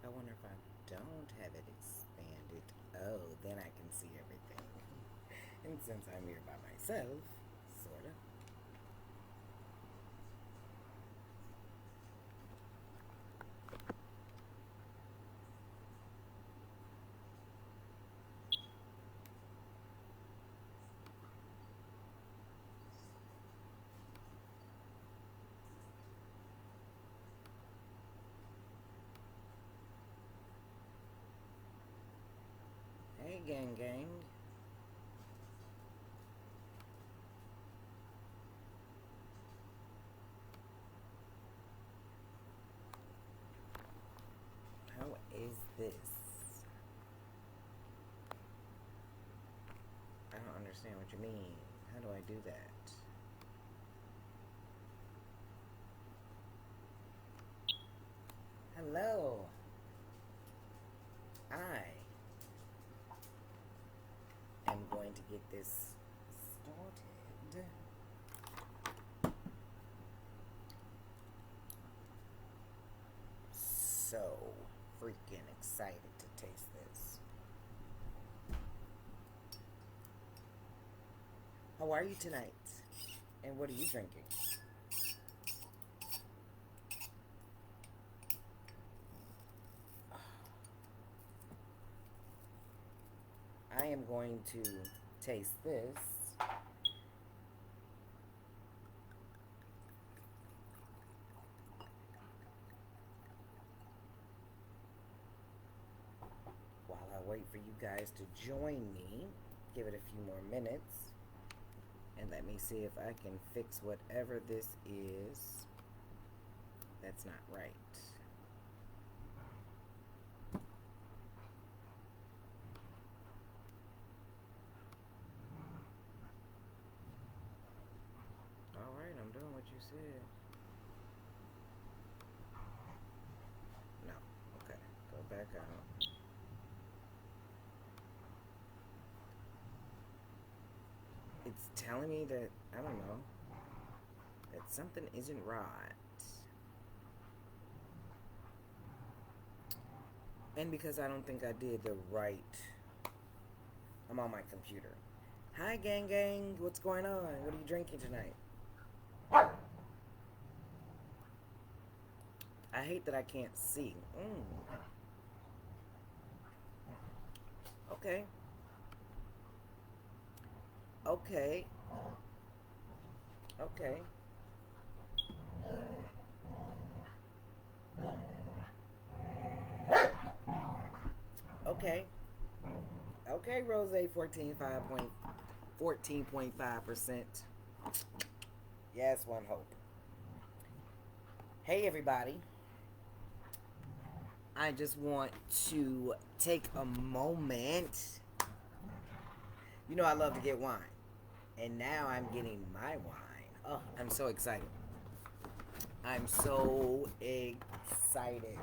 I wonder if I don't have it expanded. Oh, then I can see everything. And since I'm here by myself, sorta. Hey, gang, gang. How is this? I don't understand what you mean. How do I do that? Hello. I am going to get this started. So freaking excited to taste this. How are you tonight? And what are you drinking? I am going to taste this. While I wait for you guys to join me, give it a few more minutes. And let me see if I can fix whatever this is that's not right. Alright, I'm doing what you said. No. Okay. Go back out. It's telling me that, I don't know, that something isn't right. And because I don't think I did the right, I'm on my computer. Hi, gang, gang. What's going on? What are you drinking tonight? I hate that I can't see. Okay. Okay. Okay. Okay. Okay, Rose 14.5%. Yes, one hope. Hey, everybody. I just want to take a moment. You know, I love to get wine. And now I'm getting my wine. Oh, I'm so excited. I'm so excited.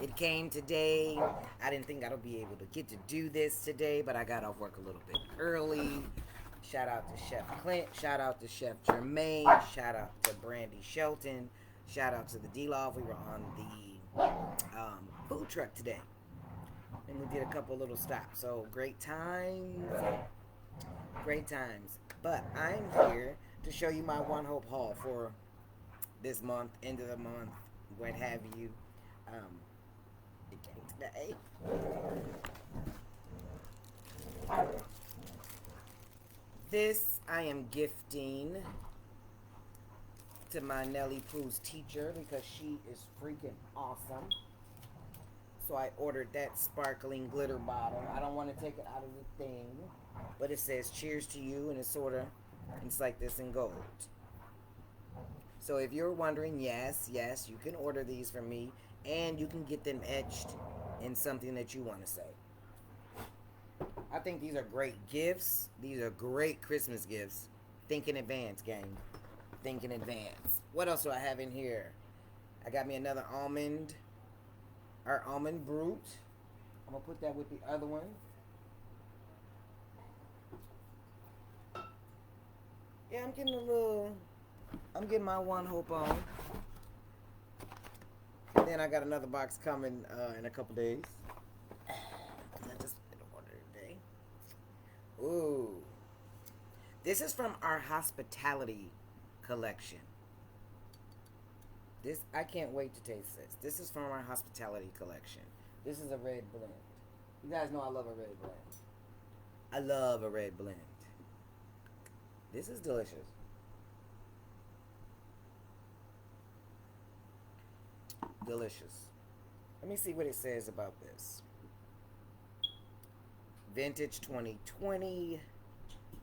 It came today. I didn't think I'd be able to get to do this today, but I got off work a little bit early. Shout out to Chef Clint. Shout out to Chef Jermaine. Shout out to Brandy Shelton. Shout out to the D-Love. We were on the food truck today. And we did a couple little stops. So great times. Great times. But I'm here to show you my One Hope haul for this month, end of the month, what have you. It came today. This I am gifting to my Nelly Pooh's teacher because she is freaking awesome. So I ordered that sparkling glitter bottle. I don't want to take it out of the thing, but it says cheers to you, and it's like this in gold. So if you're wondering, yes, you can order these from me, and you can get them etched in something that you want to say. I think these are great gifts. These are great Christmas gifts. Think in advance, gang. Think in advance. What else do I have in here? I got me another almond brute. I'm going to put that with the other one. Yeah, I'm getting my One Hope on. Then I got another box coming in a couple days. I just did an order today. Ooh. This is from our hospitality collection. I can't wait to taste this. This is from our hospitality collection. This is a red blend. You guys know I love a red blend. I love a red blend. This is delicious. Delicious. Let me see what it says about this. Vintage 2020.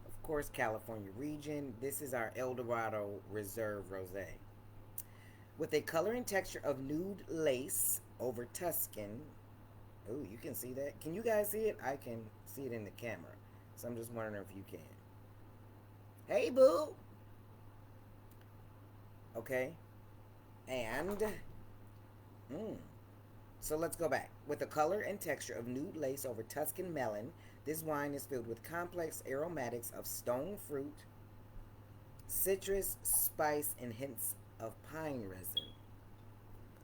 Of course, California region. This is our El Dorado Reserve Rosé. With a color and texture of nude lace over Tuscan. Ooh, you can see that? Can you guys see it? I can see it in the camera. So I'm just wondering if you can. Hey, boo! Okay. And... So let's go back. With a color and texture of nude lace over Tuscan melon, this wine is filled with complex aromatics of stone fruit, citrus, spice, and hints of pine resin.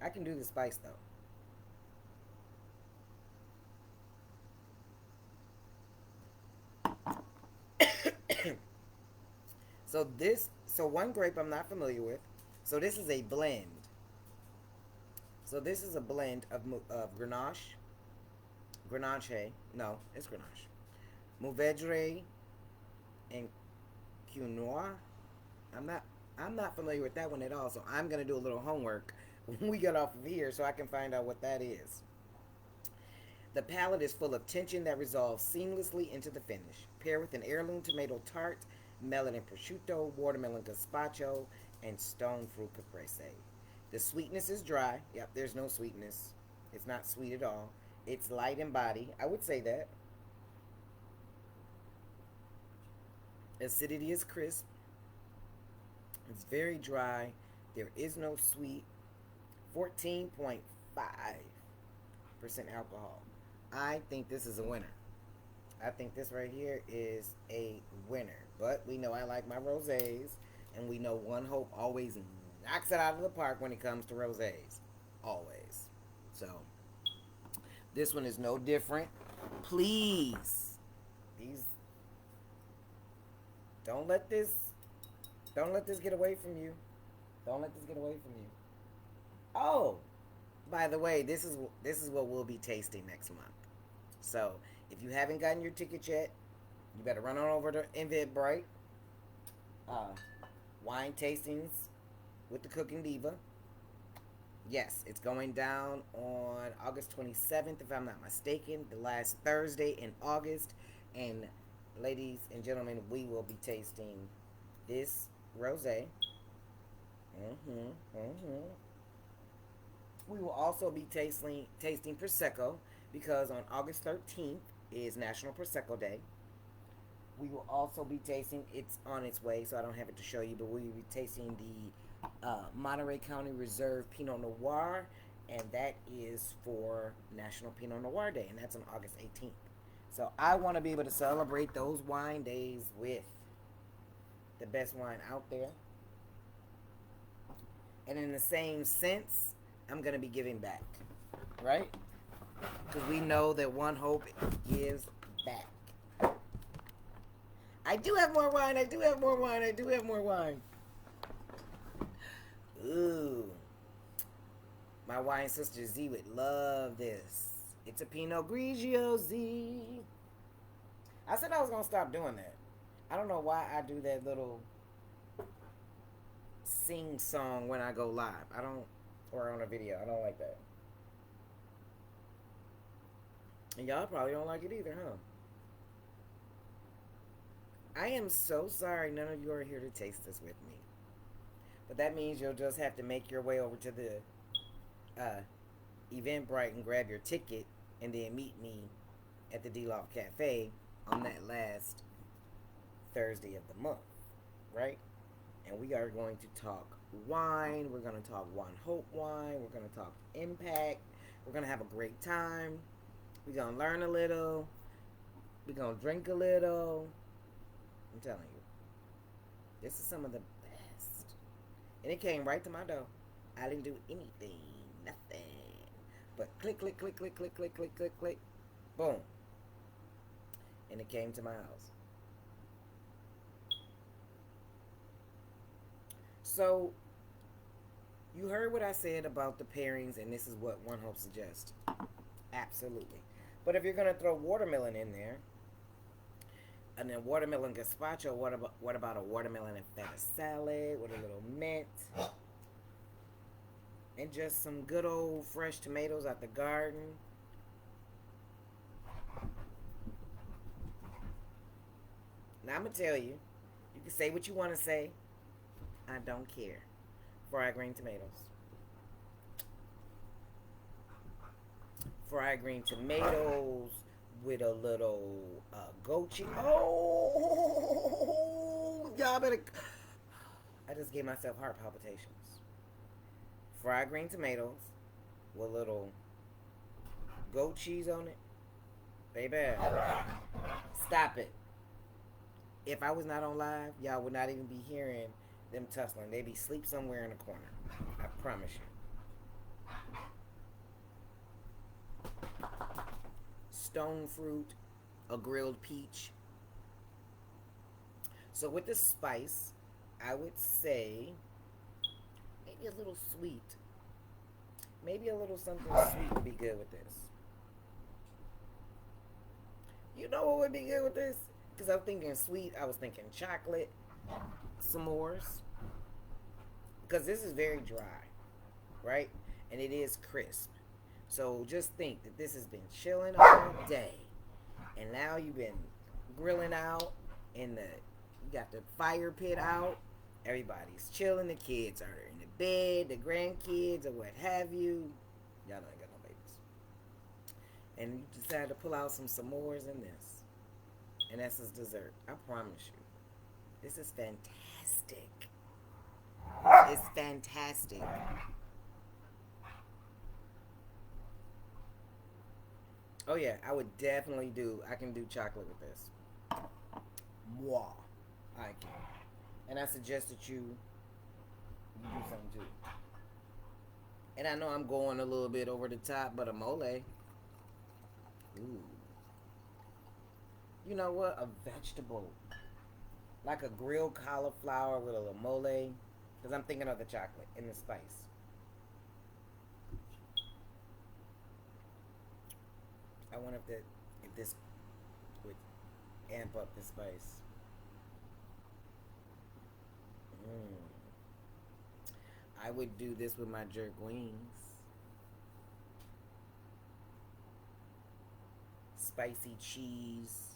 I can do the spice though. So one grape I'm not familiar with. So this is a blend. So this is a blend of Grenache. No, it's Grenache. Mourvedre and Quinoa. I'm not familiar with that one at all, so I'm gonna do a little homework when we get off of here so I can find out what that is. The palate is full of tension that resolves seamlessly into the finish. Pair with an heirloom tomato tart, melon and prosciutto, watermelon gazpacho, and stone fruit caprese. The sweetness is dry. Yep, there's no sweetness. It's not sweet at all. It's light in body. I would say that. Acidity is crisp. It's very dry. There is no sweet. 14.5% alcohol. I think this is a winner. I think this right here is a winner. But we know I like my rosés, and we know One Hope always knocks it out of the park when it comes to rosés. Always. So, this one is no different. Please. Don't let this get away from you. Don't let this get away from you. Oh, by the way, this is what we'll be tasting next month. So, if you haven't gotten your ticket yet, you better run on over to Eventbrite. Wine tastings with the Cookin Diva. Yes, it's going down on August 27th, if I'm not mistaken, the last Thursday in August. And ladies and gentlemen, we will be tasting this rosé. We will also be tasting Prosecco, because on August 13th is National Prosecco Day. We will also be tasting, it's on its way, so I don't have it to show you, but we will be tasting the Monterey County Reserve Pinot Noir, and that is for National Pinot Noir Day, and that's on August 18th. So I want to be able to celebrate those wine days with the best wine out there. And in the same sense, I'm going to be giving back, right? Because we know that One Hope gives back. I do have more wine. Ooh. My wine sister Z would love this. It's a Pinot Grigio, Z. I said I was going to stop doing that. I don't know why I do that little sing song when I go live. Or on a video. I don't like that. And y'all probably don't like it either, huh? I am so sorry none of you are here to taste this with me. But that means you'll just have to make your way over to the Eventbrite and grab your ticket, and then meet me at the D-Loft Cafe on that last Thursday of the month, right? And we are going to talk wine. We're going to talk One Hope wine. We're going to talk impact. We're going to have a great time. We're going to learn a little. We're going to drink a little. I'm telling you, this is some of the best. And it came right to my door. I didn't do anything. Nothing. But click, click, click, click, click, click, click, click, click. Boom. And it came to my house. So, you heard what I said about the pairings, and this is what One Hope suggests. Absolutely. But if you're going to throw watermelon in there, and then watermelon gazpacho, what about a watermelon and feta salad with a little mint? And just some good old fresh tomatoes out the garden. Now I'm going to tell you, you can say what you want to say. I don't care. Fried green tomatoes. Fried green tomatoes with a little goat cheese. Oh, y'all better. I just gave myself heart palpitations. Fried green tomatoes with a little goat cheese on it. Baby, stop it. If I was not on live, y'all would not even be hearing them tussling. They'd be asleep somewhere in the corner. I promise you. Stone fruit, a grilled peach. So with the spice, I would say maybe a little sweet. Maybe a little something sweet would be good with this. You know what would be good with this? Because I'm thinking sweet, I was thinking chocolate, s'mores. Because this is very dry, right? And it is crisp. So just think that this has been chilling all day. And now you've been grilling out and you got the fire pit out. Everybody's chilling. The kids are in the bed, the grandkids or what have you. Y'all don't got no babies. And you decide to pull out some s'mores in this. And that's his dessert. I promise you. This is fantastic. It's fantastic. Oh yeah, I would definitely I can do chocolate with this. Moi. I can. And I suggest that you do something too. And I know I'm going a little bit over the top, but a mole. Ooh. You know what? A vegetable. Like a grilled cauliflower with a little mole. Because I'm thinking of the chocolate and the spice. I wonder if this would amp up the spice. I would do this with my jerk wings. Spicy cheese.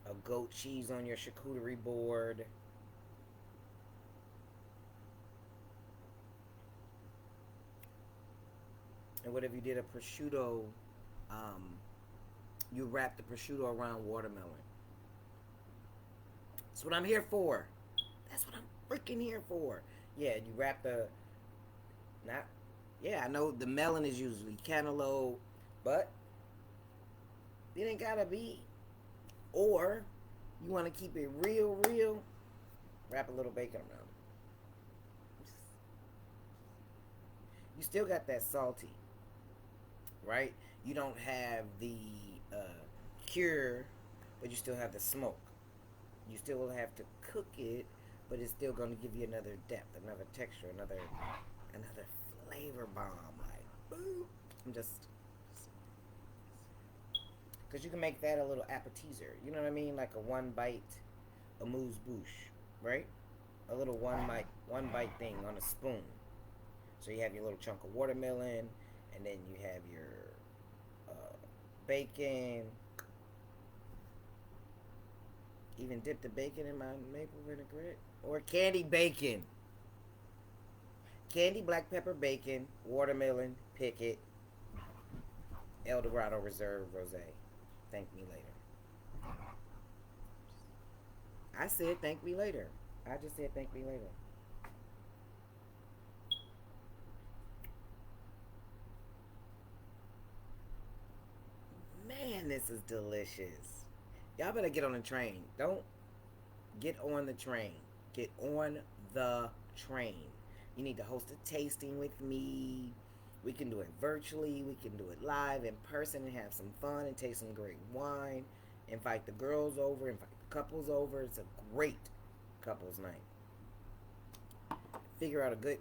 A goat cheese on your charcuterie board. And what if you did a prosciutto? You wrap the prosciutto around watermelon. That's what I'm here for. That's what I'm freaking here for. Yeah, you wrap I know the melon is usually cantaloupe, but it ain't gotta be. Or you want to keep it real, wrap a little bacon around it. You still got that salty, right? You don't have the cure, but you still have the smoke. You still will have to cook it, but it's still going to give you another depth, another texture, another flavor bomb. Like, boom. I'm just because you can make that a little appetizer. You know what I mean? Like a one bite amuse-bouche, right? A little one bite thing on a spoon. So you have your little chunk of watermelon, and then you have your bacon. Even dip the bacon in my maple vinaigrette. Or candy bacon. Candy black pepper bacon, watermelon, picket, Eldorado Reserve Rosé. Thank me later. I said thank me later. I just said thank me later. Man, this is delicious. Y'all better get on the train. Don't get on the train. Get on the train. You need to host a tasting with me. We can do it virtually. We can do it live in person and have some fun and taste some great wine. Invite the girls over. Invite the couples over. It's a great couples night. Figure out a good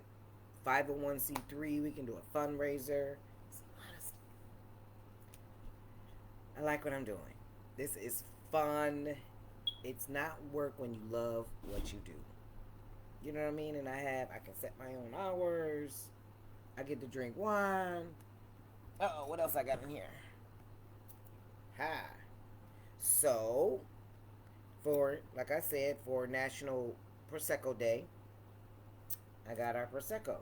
501c3. We can do a fundraiser. I like what I'm doing. This is fun. It's not work when you love what you do. You know what I mean? And I can set my own hours. I get to drink wine. Uh-oh, what else I got in here? Ha. So, like I said, for National Prosecco Day, I got our Prosecco.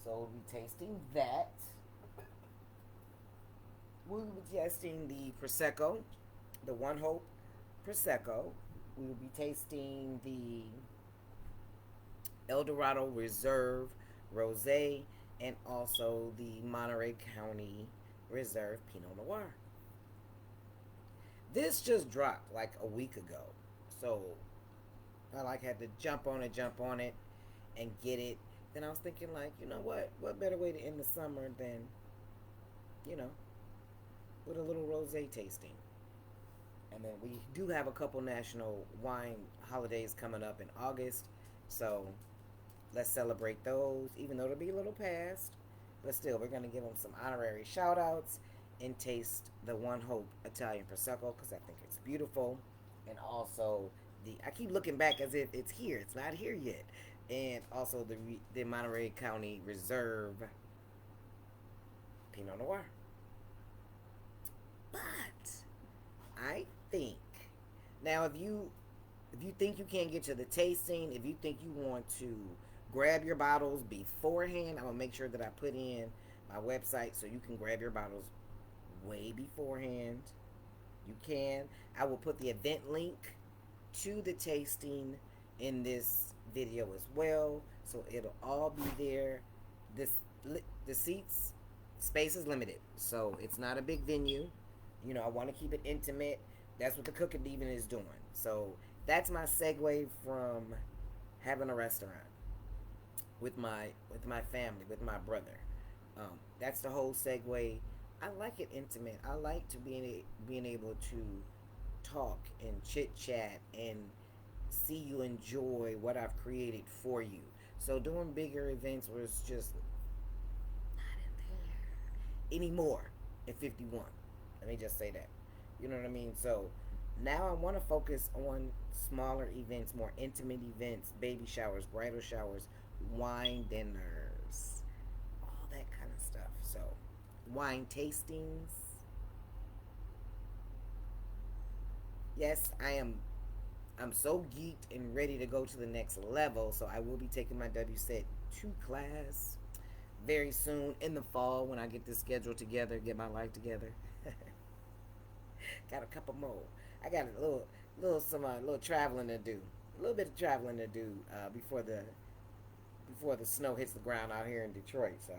So we'll be tasting that. We'll be tasting the Prosecco, the One Hope Prosecco. We will be tasting the El Dorado Reserve Rosé and also the Monterey County Reserve Pinot Noir. This just dropped like a week ago, so I had to jump on it and get it. Then I was thinking, like, you know what better way to end the summer than, with a little rosé tasting. And then we do have a couple national wine holidays coming up in August, so let's celebrate those, even though it'll be a little past. But still, we're going to give them some honorary shout-outs and taste the One Hope Italian Prosecco because I think it's beautiful. And also, I keep looking back as if it's here. It's not here yet. And also the Monterey County Reserve Pinot Noir. But I think, now if you think you can't get to the tasting, if you think you want to grab your bottles beforehand, I'm going to make sure that I put in my website so you can grab your bottles way beforehand. You can. I will put the event link to the tasting in this video as well, so it'll all be there. The seats, space is limited, so it's not a big venue. I want to keep it intimate. That's what the Cookin Diva is doing. So that's my segue from having a restaurant with my family, with my brother. That's the whole segue. I like it intimate. I like to being able to talk and chit chat and see you enjoy what I've created for you. So doing bigger events was just not in there anymore at 51. Let me just say that. You know what I mean? So now I want to focus on smaller events, more intimate events, baby showers, bridal showers, wine dinners, all that kind of stuff. So wine tastings. Yes, I'm so geeked and ready to go to the next level, so I will be taking my WSET 2 class very soon in the fall when I get this schedule together, get my life together. Got a couple more. I got a little traveling to do. A little bit of traveling to do before the snow hits the ground out here in Detroit. So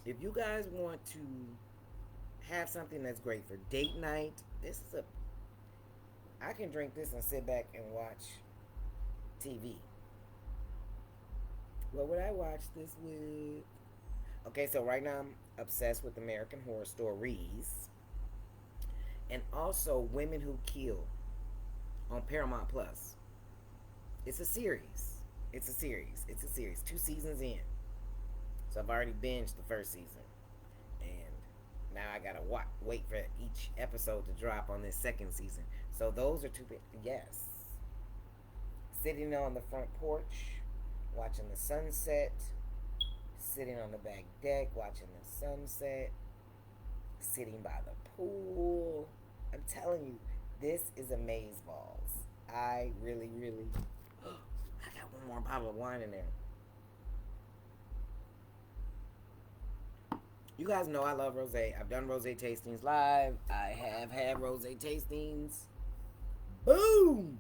if you guys want to have something that's great for date night, I can drink this and sit back and watch TV. What would I watch this with? Okay, so right now I'm obsessed with American Horror Stories. And also Women Who Kill on Paramount Plus. It's a series. 2 seasons in. So I've already binged the first season. And now I gotta wait for each episode to drop on this second season. So those are two big, yes. Sitting on the front porch, watching the sunset. Sitting on the back deck, watching the sunset. Sitting by the pool. I'm telling you, this is amazeballs. I really, really... I got one more bottle of wine in there. You guys know I love rosé. I've done rosé tastings live. I have had rosé tastings. Boom!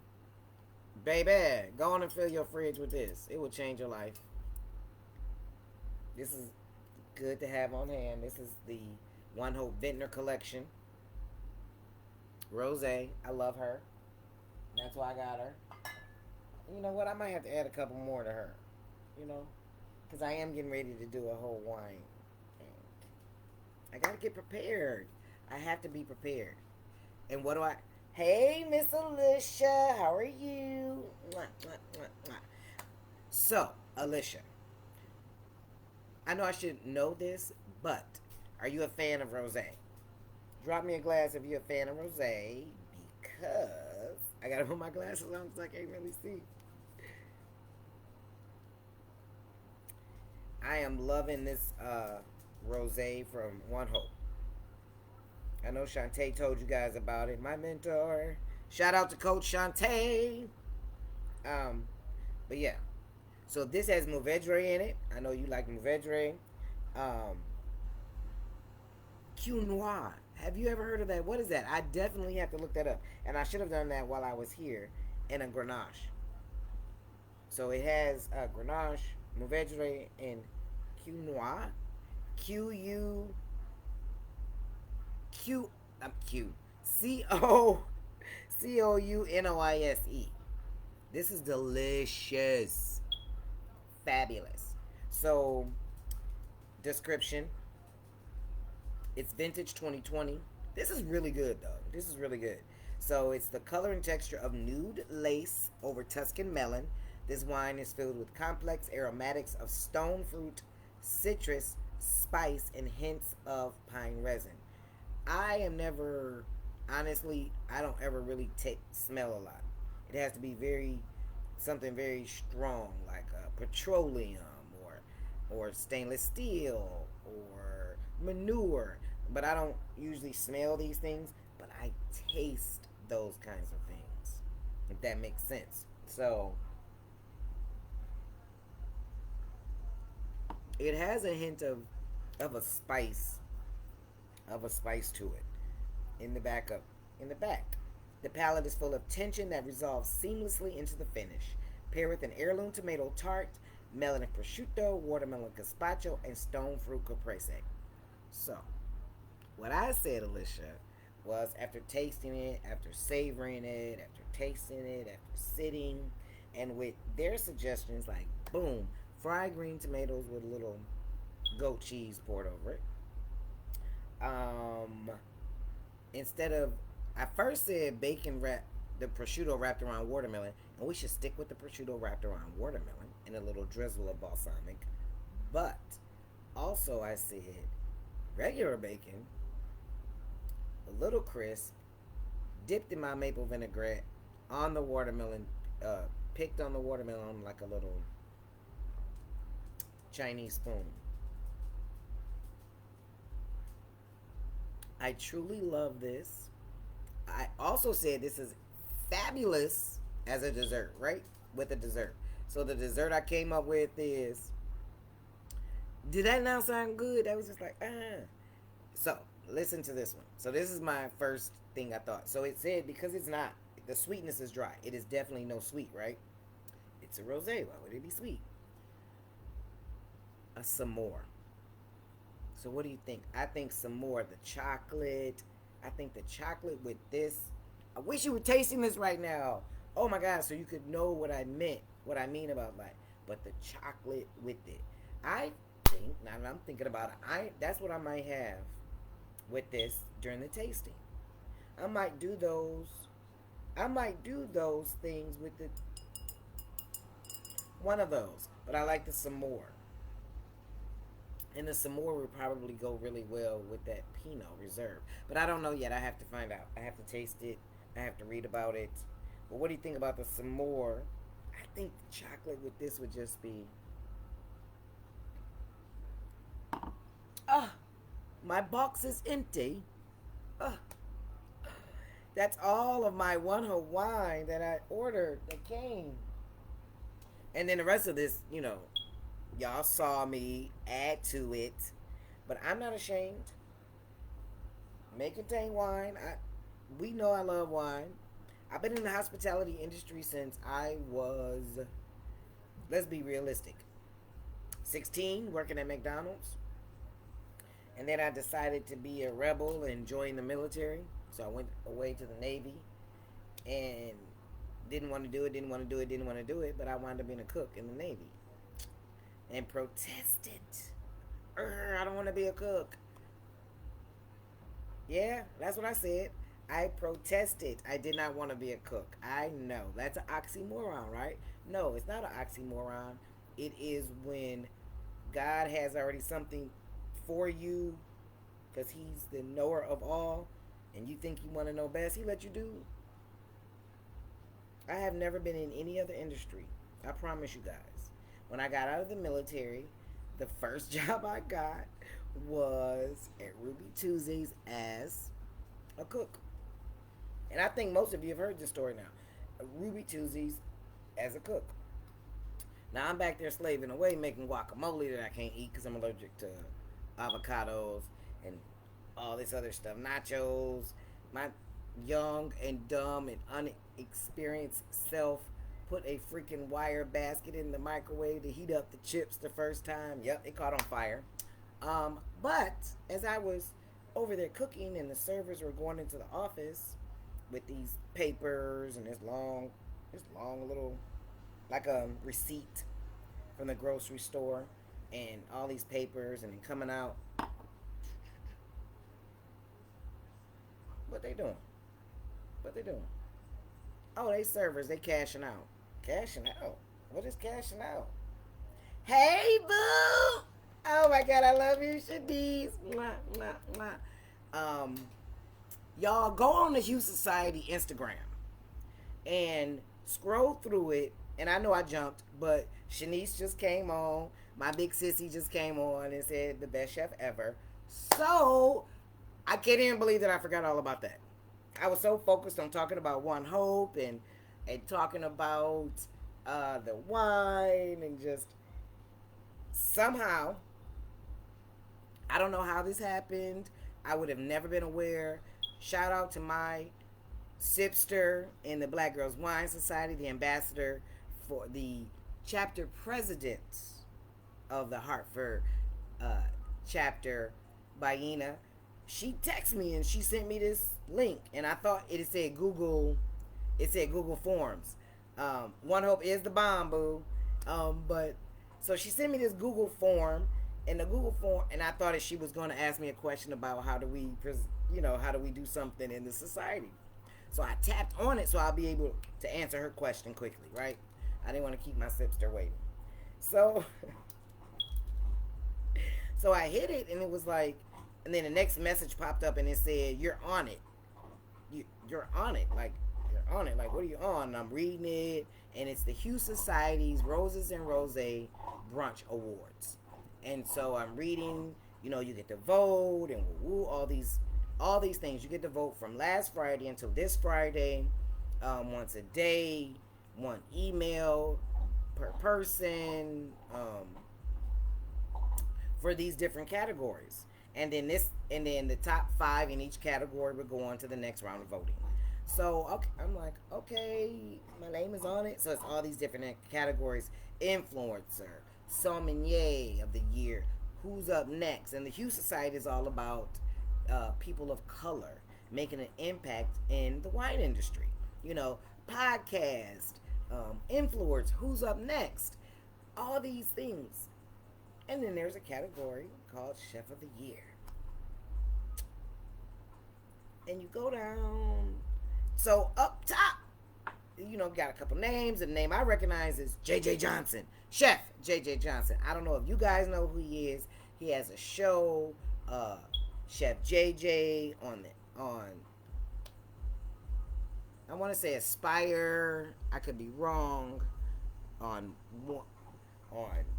Baby, go on and fill your fridge with this. It will change your life. This is good to have on hand. This is the One Hope Vintner Collection. Rosé. I love her. That's why I got her. You know what? I might have to add a couple more to her. You know, because I am getting ready to do a whole wine. And I gotta get prepared. I have to be prepared. And what do I? Hey, Miss Alicia, how are you? Mwah, mwah, mwah, mwah. So, Alicia, I know I should know this, but are you a fan of rosé? Drop me a glass if you're a fan of rosé, because I gotta put my glasses on so I can't really see. I am loving this rosé from One Hope. I know Shantae told you guys about it. My mentor. Shout out to Coach Shantae. Um, but yeah. So this has Mourvedre in it. I know you like Mourvedre. Um, Q Noir. Have you ever heard of that? What is that? I definitely have to look that up. And I should have done that while I was here. And a Grenache. So it has Grenache, Mourvedre, and Q Noir. Q U Q Q COUNOISE. This is delicious, fabulous. So description: it's vintage 2020. This is really good though. This is really good. So it's the color and texture of nude lace over Tuscan melon. This wine is filled with complex aromatics of stone fruit, citrus, spice, and hints of pine resin. I am never, honestly, I don't ever really take smell a lot. It has to be very something very strong, like petroleum or stainless steel or manure. But I don't usually smell these things, but I taste those kinds of things. If that makes sense. So it has a hint of a spice to it in the back. The palate is full of tension that resolves seamlessly into the finish. Pair with an heirloom tomato tart, melon and prosciutto, watermelon gazpacho, and stone fruit caprese. So, what I said, Alicia, was after tasting it, after savoring it, after tasting it, after sitting, and with their suggestions like boom, fried green tomatoes with a little goat cheese poured over it. Um, Instead of, I first said bacon wrap the prosciutto wrapped around watermelon, and we should stick with the prosciutto wrapped around watermelon and a little drizzle of balsamic. But also, I said regular bacon, a little crisp, dipped in my maple vinaigrette on the watermelon, picked on the watermelon like a little Chinese spoon. I truly love this. I also said this is fabulous as a dessert, right? With a dessert. So the dessert I came up with is. Did that now sound good? That was just like, ah. So listen to this one. So this is my first thing I thought. So it said because it's not, the sweetness is dry. It is definitely no sweet, right? It's a rosé. Why would it be sweet? Some more. So what do you think? I think some more of the chocolate. I think the chocolate with this. I wish you were tasting this right now. Oh my god, so you could know what I meant, what I mean about like, but the chocolate with it. I think now that I'm thinking about it, I that's what I might have with this during the tasting. I might do those. I might do those things with the one of those, but I like the some more. And the Samora would probably go really well with that Pinot Reserve. But I don't know yet. I have to find out. I have to taste it. I have to read about it. But what do you think about the Samora? I think the chocolate with this would just be... Ah, my box is empty. Ah, that's all of my one whole wine that I ordered that came. And then the rest of this, y'all saw me add to it, but I'm not ashamed. May contain wine. We know I love wine. I've been in the hospitality industry since I was, let's be realistic, 16, working at McDonald's. And then I decided to be a rebel and join the military. So I went away to the Navy. And Didn't want to do it, didn't want to do it, didn't want to do it, but I wound up being a cook in the Navy and protested. I don't want to be a cook. Yeah, that's what I said. I protested. I did not want to be a cook. I know. That's an oxymoron, right? No, it's not an oxymoron. It is when God has already something for you because He's the knower of all and you think you want to know best. He let you do. I have never been in any other industry. I promise you guys. When I got out of the military, the first job I got was at Ruby Tuesdays as a cook. And I think most of you have heard this story now. Ruby Tuesdays as a cook. Now I'm back there slaving away making guacamole that I can't eat because I'm allergic to avocados and all this other stuff. Nachos. My young and dumb and unexperienced self put a freaking wire basket in the microwave to heat up the chips the first time. Yep, it caught on fire. But as I was over there cooking and the servers were going into the office with these papers and this long little, like a receipt from the grocery store and all these papers and then coming out. What they doing? What they doing? Oh, they servers. They cashing out. Cashing out? What is cashing out? Hey, boo! Oh my God, I love you, Shanice. Mwah, mwah, mwah. Y'all go on the Hue Society Instagram and scroll through it. And I know I jumped, but Shanice just came on. My big sissy just came on and said the best chef ever. So I can't even believe that I forgot all about that. I was so focused on talking about One Hope and talking about the wine and just somehow, I don't know how this happened. I would have never been aware. Shout out to my sipster in the Black Girls Wine Society, the ambassador for the chapter president of the Hartford chapter, Baina. She texted me and she sent me this link, and I thought it said Google. It said Google Forms. One Hope is the bomb, boo. But so she sent me this Google form, and the Google form, and I thought that she was going to ask me a question about how do we do something in the society. So I tapped on it so I'll be able to answer her question quickly, right? I didn't want to keep my sipster waiting. So I hit it, and it was like, and then the next message popped up, and it said, "You're on it. You're on it. Like, you're on it. Like, what are you on?" And I'm reading it, and it's the Hue Society's Roses and Rose Brunch Awards. And so I'm reading. You know, you get to vote and all these things. You get to vote from last Friday until this Friday, once a day, one email per person, for these different categories. And then the top 5 in each category would go on to the next round of voting. So okay, I'm like, okay, my name is on it. So it's all these different categories: influencer, sommelier of the year, who's up next. And the Hue Society is all about people of color making an impact in the wine industry. You know, podcast, influencers, who's up next, all these things. And then there's a category called Chef of the Year. And you go down. So up top, you know, got a couple names. And the name I recognize is J.J. Johnson. Chef J.J. Johnson. I don't know if you guys know who he is. He has a show, Chef J.J. on I want to say Aspire. I could be wrong. On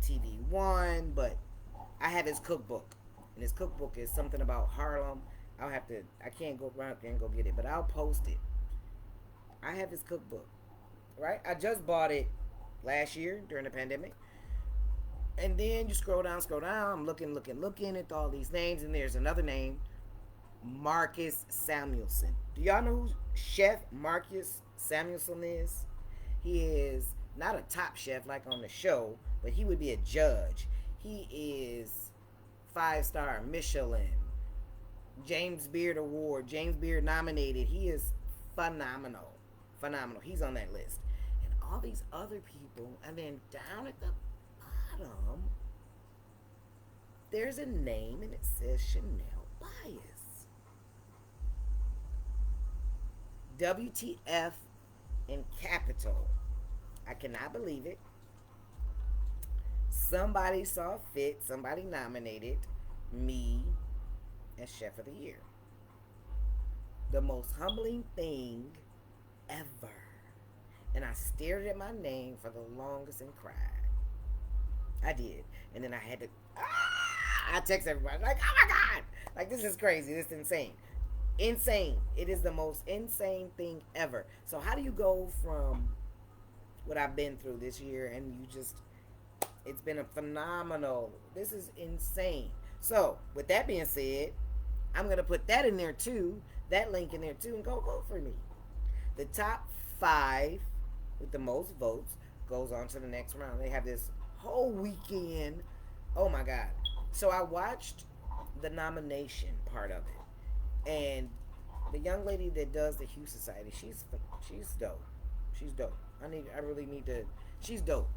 TV One, but I have his cookbook, and his cookbook is something about Harlem. I can't go around and go get it, but I'll post it. I have his cookbook, right? I just bought it last year during the pandemic. And then you scroll down, I'm looking at all these names, and there's another name, Marcus Samuelson. Do y'all know who Chef Marcus Samuelson is? He is not a top chef like on the show, but he would be a judge. He is 5-star Michelin, James Beard Award, James Beard nominated. He is phenomenal. phenomenal. He's on that list. And all these other people, and then down at the bottom, there's a name and it says Chanel Bias. WTF in capital. I cannot believe it. Somebody saw fit, somebody nominated me as Chef of the Year. The most humbling thing ever. And I stared at my name for the longest and cried. I did. And then I had to, I text everybody, like, oh my God. Like, this is crazy. This is insane. Insane. It is the most insane thing ever. So how do you go from what I've been through this year and you just, it's been a phenomenal, this is insane. So with that being said, I'm going to put that in there too, that link in there too, and go vote for me. The top 5 with the most votes goes on to the next round. They have this whole weekend. Oh my God. So I watched the nomination part of it, and the young lady that does the Hue Society, she's dope. She's dope. I really need to. She's dope.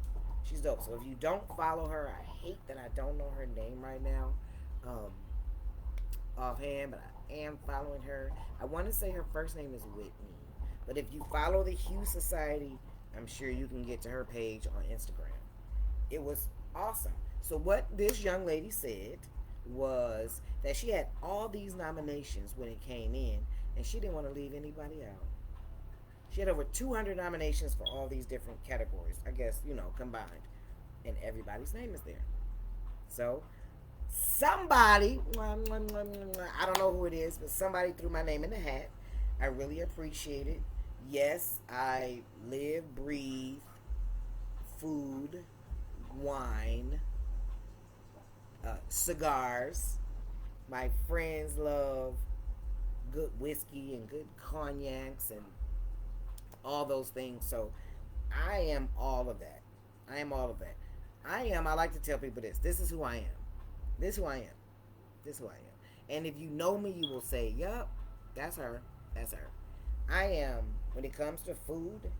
She's dope. So if you don't follow her, I hate that I don't know her name right now, offhand, but I am following her. I want to say her first name is Whitney, but if you follow the Hue Society, I'm sure you can get to her page on Instagram. It was awesome. So what this young lady said was that she had all these nominations when it came in, and she didn't want to leave anybody out. She had over 200 nominations for all these different categories, I guess, combined. And everybody's name is there. So, somebody, I don't know who it is, but somebody threw my name in the hat. I really appreciate it. Yes, I live, breathe, food, wine, cigars. My friends love good whiskey and good cognacs and all those things. So I am all of that. I like to tell people this. This is who I am. This is who I am. This is who I am. And if you know me, you will say, yup, that's her. That's her. I am, when it comes to food,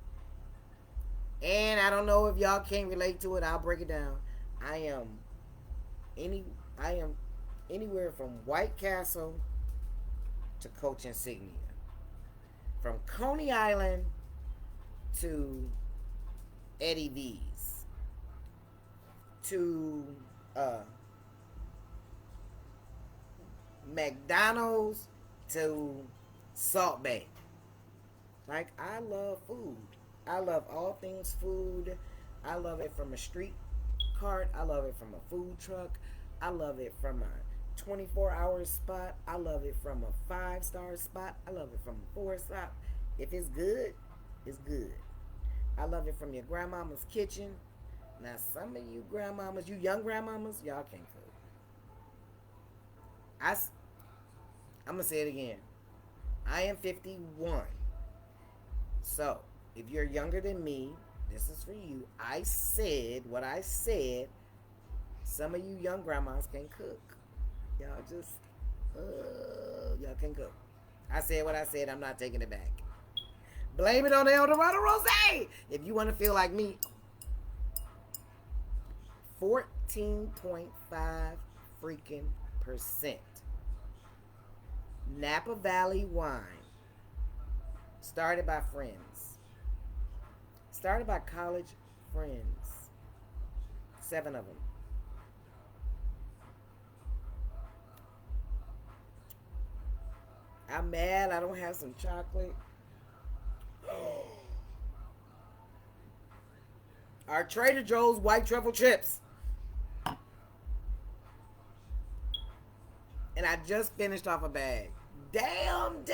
and I don't know if y'all can relate to it, I'll break it down. I am anywhere from White Castle to Coach Insignia. From Coney Island to Eddie V's, to McDonald's to Salt Bay. Like, I love food. I love all things food. I love it from a street cart. I love it from a food truck. I love it from a 24-hour spot. I love it from a 5-star spot. I love it from a 4-star. If it's good, it's good. I love it from your grandmama's kitchen. Now, some of you grandmamas, you young grandmamas, y'all can't cook. I'm going to say it again. I am 51. So, if you're younger than me, this is for you. I said what I said. Some of you young grandmas can't cook. Y'all just, y'all can't cook. I said what I said. I'm not taking it back. Blame it on the El Dorado Rosé. If you want to feel like me. 14.5 freaking %. Napa Valley wine. Started by friends. Started by college friends. 7 of them. I'm mad I don't have some chocolate. Our Trader Joe's white truffle chips. And I just finished off a bag. Damn.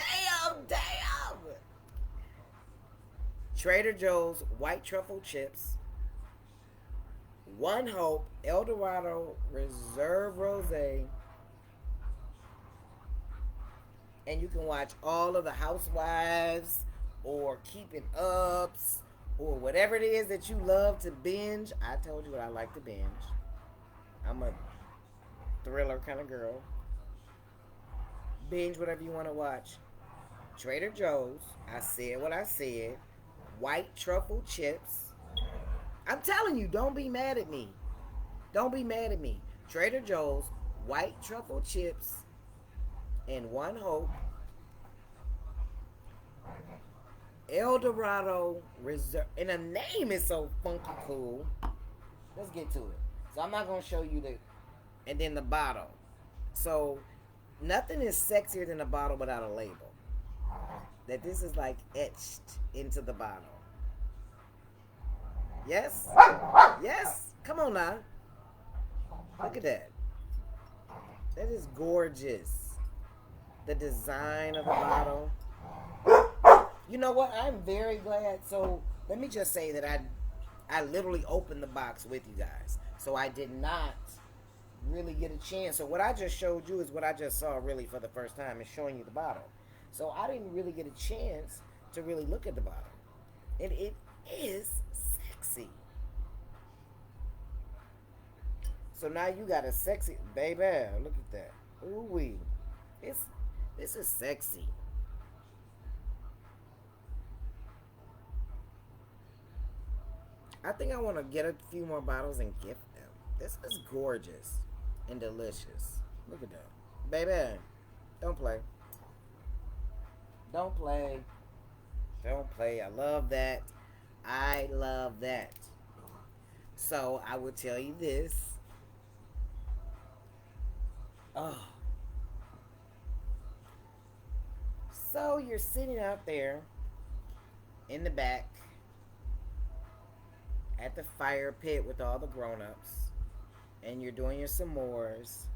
Trader Joe's white truffle chips. One Hope El Dorado Reserve Rosé. And you can watch all of the Housewives or Keeping Ups or whatever it is that you love to binge. I told you what I like to binge. I'm a thriller kind of girl. Binge whatever you want to watch. Trader Joe's. I said what I said. white truffle chips. I'm telling you, don't be mad at me. Don't be mad at me. Trader Joe's white truffle chips and One Hope El Dorado Reserve. And the name is so funky cool. Let's get to it. So I'm not going to show you the... And then the bottle. So nothing is sexier than a bottle without a label. That this is like etched into the bottle. Yes? Yes? Come on now. Look at that. That is gorgeous. The design of the bottle. You know what? I'm very glad. So let me just say that I literally opened the box with you guys. So I did not really get a chance. So what I just showed you is what I just saw really for the first time, is showing you the bottle. So I didn't really get a chance to really look at the bottle. And it is sexy. So now you got a sexy... Baby, look at that. Ooh-wee. This is sexy. I think I want to get a few more bottles and gift them. This is gorgeous and delicious. Look at that. Baby, don't play. Don't play. Don't play. I love that. I love that. So I will tell you this. Oh. So you're sitting out there in the back at the fire pit with all the grown-ups, and you're doing your s'mores,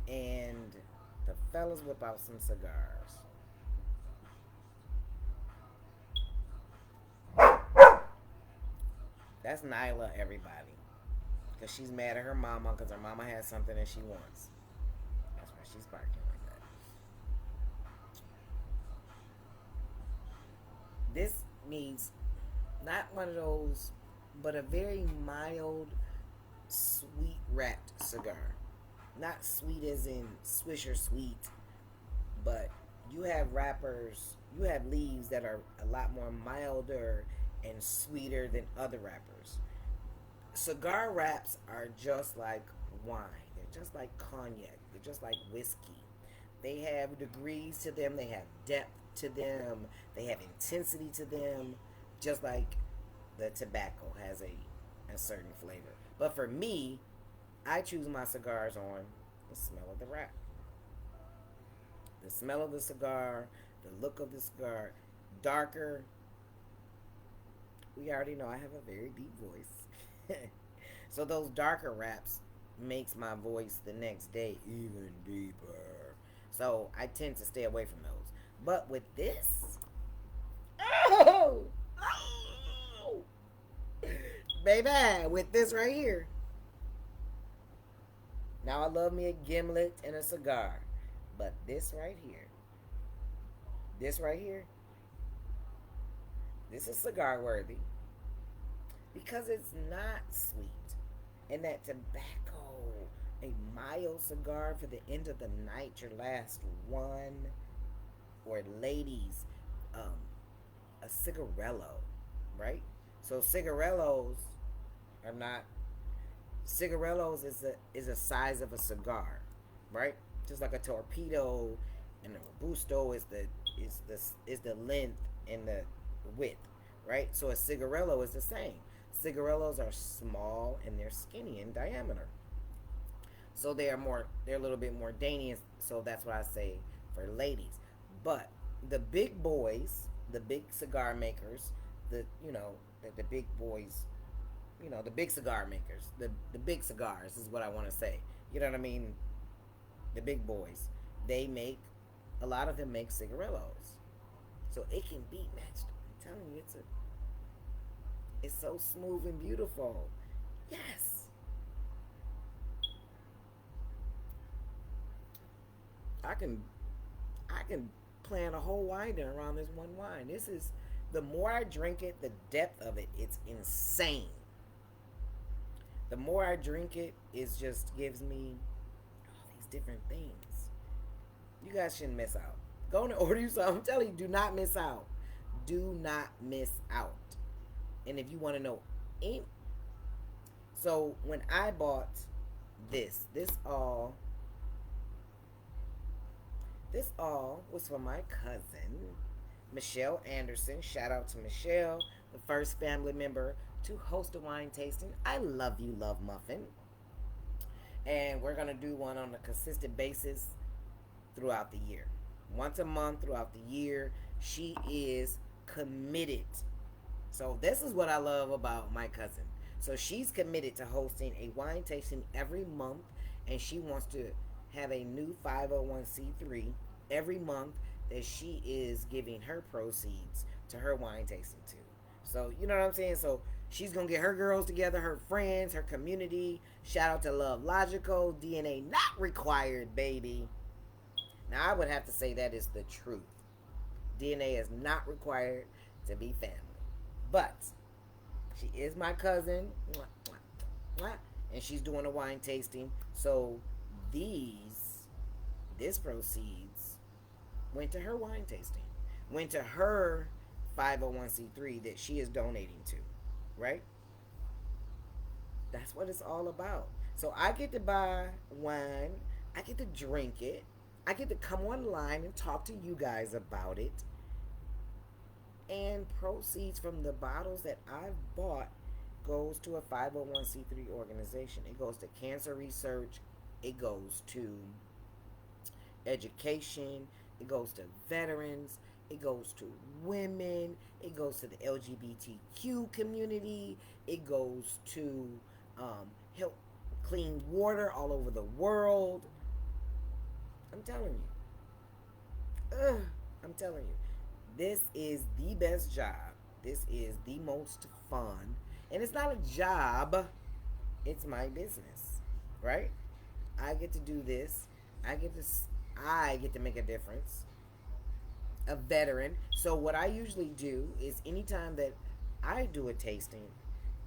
and the fellas whip out some cigars. That's Nyla, everybody. Because she's mad at her mama because her mama has something that she wants. That's why she's barking like that. This needs not one of those, but a very mild, sweet wrapped cigar. Not sweet as in Swisher sweet, but you have wrappers, you have leaves that are a lot more milder and sweeter than other wrappers. Cigar wraps are just like wine. They're just like cognac. They're just like whiskey. They have degrees to them. They have depth to them. They have intensity to them. Just like the tobacco has a certain flavor. But for me, I choose my cigars on the smell of the wrap. The smell of the cigar, the look of the cigar, darker. We already know I have a very deep voice. So those darker wraps makes my voice the next day even deeper. So I tend to stay away from those. But with this, oh, baby, with this right here. Now I love me a gimlet and a cigar. But this right here, this is cigar worthy. Because it's not sweet. And that tobacco, a mild cigar for the end of the night, your last one. Or ladies, a cigarello, right? So cigarellos are not... Cigarellos is a size of a cigar, right? Just like a torpedo and a robusto is the length and the width, right? So a cigarello is the same. Cigarellos are small and they're skinny in diameter. So they're a little bit more dainty, so that's what I say for ladies. But the big boys, the big cigar makers, the big boys, the big cigar makers, the big cigars is what I want to say. You know what I mean? The big boys, a lot of them make cigarellos. So it can be matched. I'm telling you, it's so smooth and beautiful. Yes. I can plan a whole wine dinner around this one wine. The more I drink it, the depth of it, it's insane. The more I drink it, it just gives me all these different things. You guys shouldn't miss out. Go and order you some. I'm telling you, do not miss out. Do not miss out. And if you want to know, so when I bought this all was for my cousin, Michelle Anderson. Shout out to Michelle, the first family member to host a wine tasting. I love you, Love Muffin. And we're going to do one on a consistent basis throughout the year. Once a month throughout the year. She is committed. So this is what I love about my cousin. So she's committed to hosting a wine tasting every month, and she wants to have a new 501c3 every month that she is giving her proceeds to her wine tasting to. So you know what I'm saying? So she's gonna get her girls together, her friends, her community. Shout out to Love Logical. DNA not required, baby. Now I would have to say that is the truth. DNA is not required to be family. But she is my cousin. And she's doing a wine tasting. So this proceeds went to her wine tasting. Went to her 501c3 that she is donating to. Right? That's what it's all about. So I get to buy wine. I get to drink it. I get to come online and talk to you guys about it. And proceeds from the bottles that I've bought goes to a 501c3 organization. It goes to cancer research. It goes to education. It goes to veterans. It goes to women. It goes to the LGBTQ community. It goes to help clean water all over the world. I'm telling you. I'm telling you. This is the best job. This is the most fun. And it's not a job. It's my business. Right? I get to do this. I get to make a difference. A veteran. So what I usually do is anytime that I do a tasting,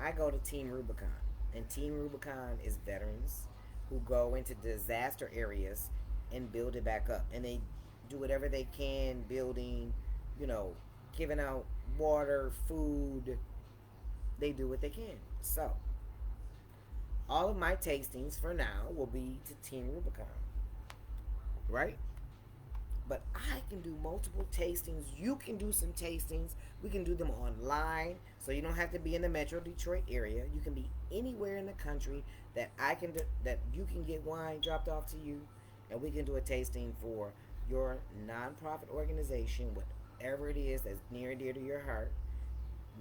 I go to Team Rubicon. And Team Rubicon is veterans who go into disaster areas and build it back up. And they do whatever they can building, giving out water, food. They do what they can. So, all of my tastings for now will be to Team Rubicon. Right? But I can do multiple tastings. You can do some tastings. We can do them online. So you don't have to be in the Metro Detroit area. You can be anywhere in the country that that you can get wine dropped off to you. And we can do a tasting for your nonprofit organization, whatever it is that's near and dear to your heart.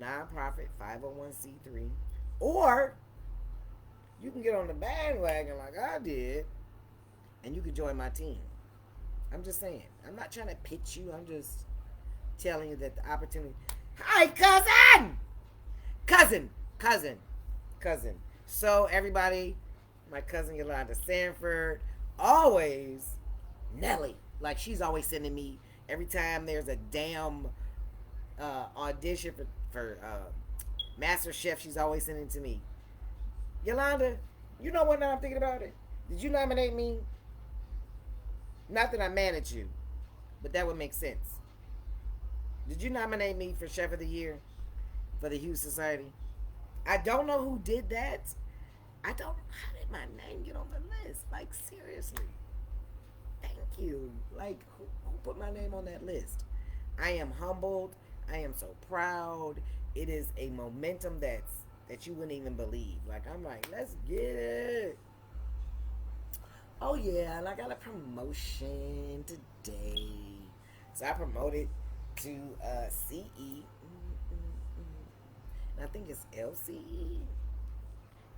Nonprofit, 501c3. Or you can get on the bandwagon like I did, and you can join my team. I'm just saying. I'm not trying to pitch you. I'm just telling you that the opportunity. Hi, cousin. So everybody, my cousin Yolanda Sanford, always Nelly. Like she's always sending me every time there's a damn audition for Master Chef. She's always sending it to me. Yolanda, you know what? Now I'm thinking about it. Did you nominate me? Not that I'm mad at you, but that would make sense. Did you nominate me for Chef of the Year for the Hughes Society? I don't know who did that. How did my name get on the list? Like, seriously. Thank you. Like, who put my name on that list? I am humbled. I am so proud. It is a momentum that you wouldn't even believe. Like, I'm like, let's get it. Oh yeah, and I got a promotion today. So I promoted to CE. And I think it's LCE.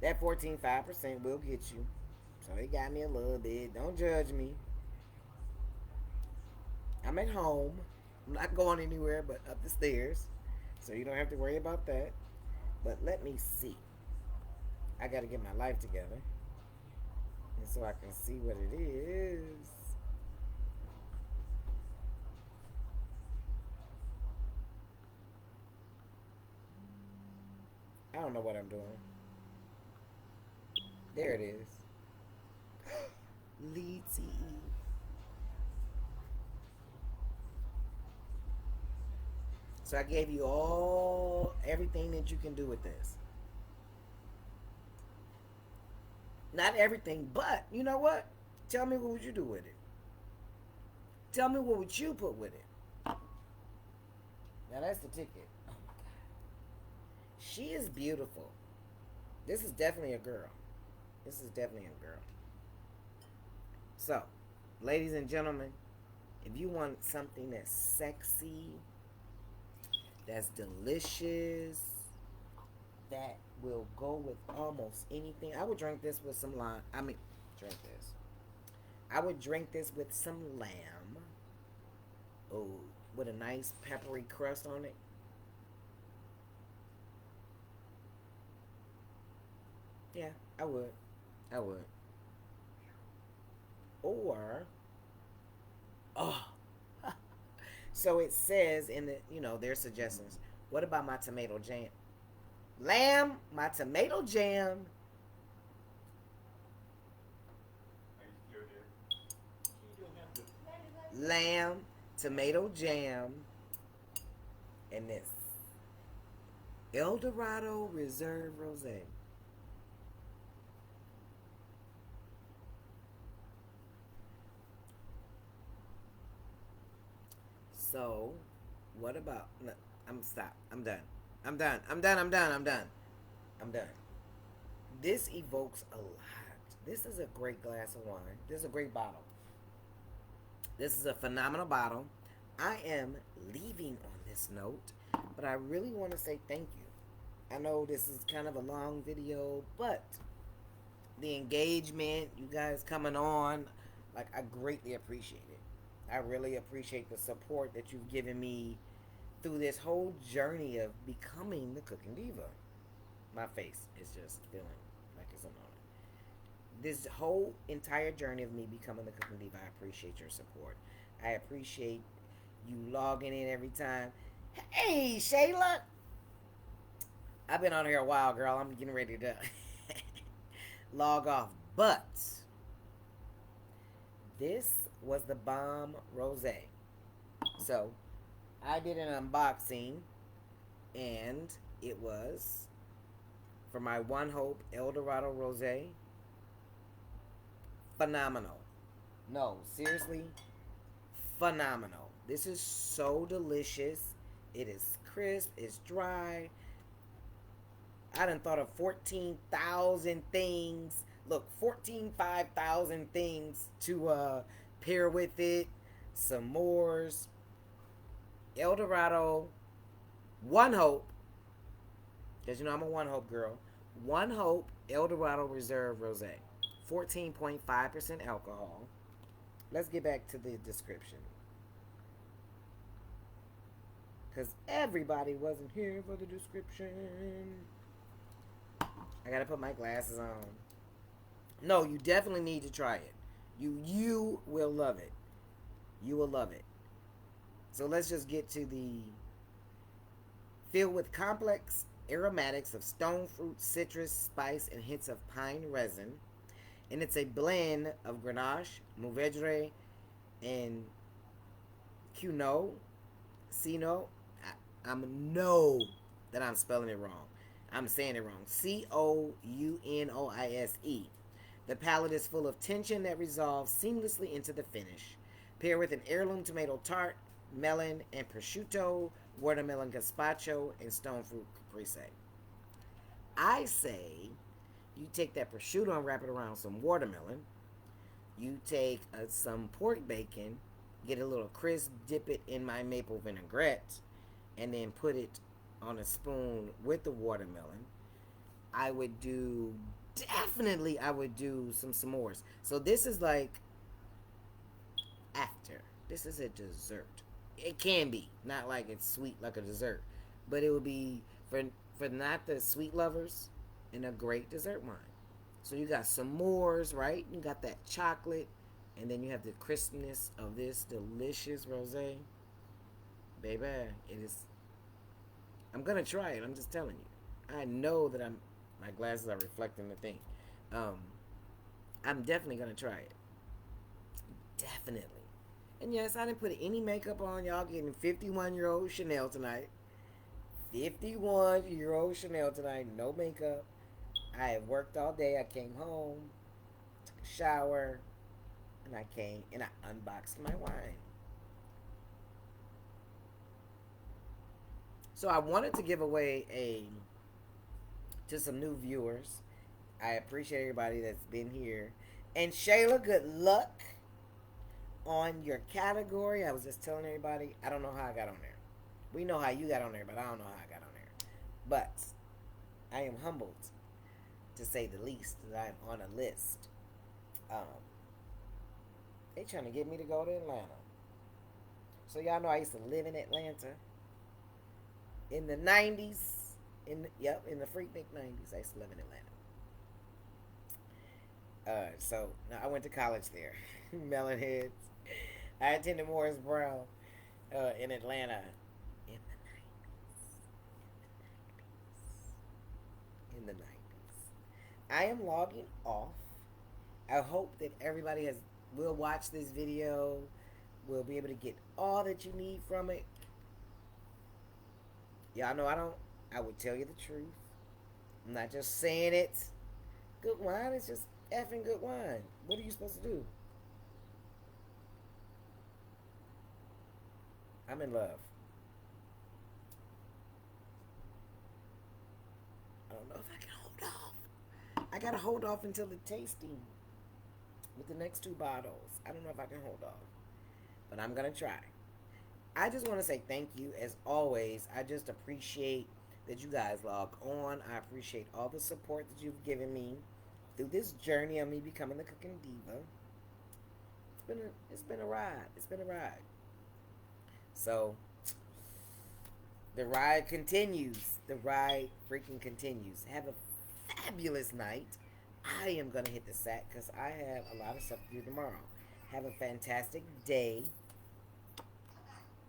That 14.5% will get you. So it got me a little bit. Don't judge me. I'm at home. I'm not going anywhere but up the stairs. So you don't have to worry about that. But let me see. I got to get my life together. And so I can see what it is. I don't know what I'm doing. There it is. Lead CE. So I gave you everything that you can do with this. Not everything, but you know what? Tell me what would you do with it. Tell me what would you put with it. Now that's the ticket. Oh my god. She is beautiful. This is definitely a girl. This is definitely a girl. So, ladies and gentlemen, if you want something that's sexy, that's delicious, that will go with almost anything. I would drink this with some lime. Drink this. I would drink this with some lamb. Oh, with a nice peppery crust on it. Yeah, I would. I would. Or, oh, so it says in their suggestions. What about my tomato jam? Lamb, my tomato jam. Lamb, tomato jam, and this El Dorado Reserve Rosé. So, what about? No, I'm stop. I'm done. I'm done. I'm done. I'm done. I'm done. I'm done. This evokes a lot. This is a great glass of wine. This is a great bottle. This is a phenomenal bottle. I am leaving on this note, but I really want to say thank you. I know this is kind of a long video, but the engagement, you guys coming on, like, I greatly appreciate it. I really appreciate the support that you've given me through this whole journey of becoming the Cookin Diva. My face is just feeling like it's on it. This whole entire journey of me becoming the Cookin Diva, I appreciate your support. I appreciate you logging in every time. Hey, Shayla! I've been on here a while, girl. I'm getting ready to log off. But this was the Bomb Rosé. So I did an unboxing, and it was for my One Hope El Dorado Rosé. Phenomenal. No, seriously, phenomenal. This is so delicious. It is crisp. It's dry. I done thought of 14,000 things. Look, 5,000 things to pair with it. Some s'mores. El Dorado. One Hope. Because I'm a One Hope girl. One Hope El Dorado Reserve Rosé. 14.5% alcohol. Let's get back to the description. Because everybody wasn't here for the description. I gotta put my glasses on. No, you definitely need to try it. You will love it. You will love it. So let's just get to the filled with complex aromatics of stone fruit, citrus, spice, and hints of pine resin. And it's a blend of Grenache, Mourvedre, and Cuno. Cino. I'm know that I'm spelling it wrong. I'm saying it wrong. Counoise. The palate is full of tension that resolves seamlessly into the finish. Pair with an heirloom tomato tart, melon and prosciutto, watermelon gazpacho, and stone fruit caprese. I say you take that prosciutto and wrap it around some watermelon. You take some pork bacon, get a little crisp, dip it in my maple vinaigrette, and then put it on a spoon with the watermelon. I would do some s'mores. So this is like after. This is a dessert. It can be not like it's sweet like a dessert, but it would be for not the sweet lovers, and a great dessert wine. So you got s'mores, right? You got that chocolate, and then you have the crispness of this delicious rosé. Baby, it is. I'm gonna try it. I'm just telling you. I know that my glasses are reflecting the thing. I'm definitely gonna try it. Definitely. And yes, I didn't put any makeup on. Y'all getting 51-year-old Chanel tonight. 51-year-old Chanel tonight. No makeup. I have worked all day. I came home, took a shower, and I came and I unboxed my wine. So I wanted to give away a to some new viewers. I appreciate everybody that's been here. And Shayla, good luck on your category. I was just telling everybody, I don't know how I got on there. We know how you got on there, but I don't know how I got on there. But I am humbled, to say the least, that I'm on a list. They trying to get me to go to Atlanta. So y'all know I used to live in Atlanta in the 90s. In the freaknik 90s, I used to live in Atlanta. So now I went to college there, Melonheads. I attended Morris Brown in Atlanta in the 90s. In the 90s. I am logging off. I hope that everybody will watch this video, will be able to get all that you need from it. Y'all know I would tell you the truth. I'm not just saying it. Good wine is just effing good wine. What are you supposed to do? I'm in love. I don't know if I can hold off. I gotta hold off until the tasting with the next 2 bottles. I don't know if I can hold off, but I'm gonna try. I just want to say thank you as always. I just appreciate that you guys log on. I appreciate all the support that you've given me through this journey of me becoming the Cookin Diva. It's been a ride. It's been a ride. So the ride continues. The ride freaking continues. Have a fabulous night. I am gonna hit the sack because I have a lot of stuff to do tomorrow. Have a fantastic day.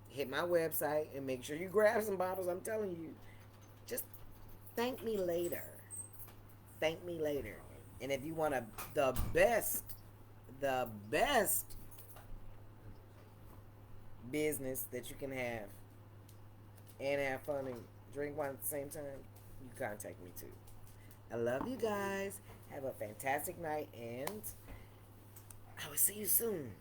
Hit my website and make sure you grab some bottles. I'm telling you, just thank me later. Thank me later. And if you want the best business that you can have and have fun and drink wine at the same time, you contact me too. I love you guys. Have a fantastic night, and I will see you soon.